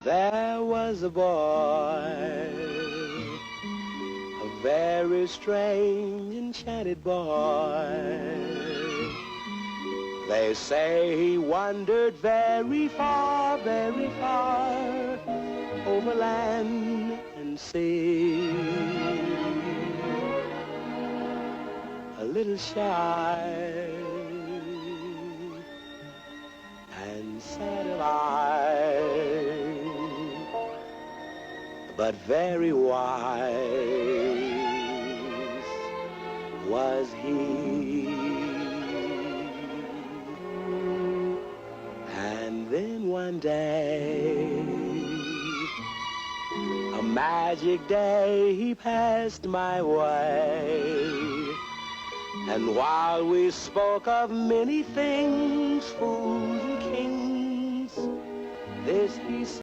There was a boy, a very strange, enchanted boy. They say he wandered very far, over land and sea. A little shy and sad of eye, but very wise was he. And then one day, a magic day, he passed my way. And while we spoke of many things, fools and kings, this he said.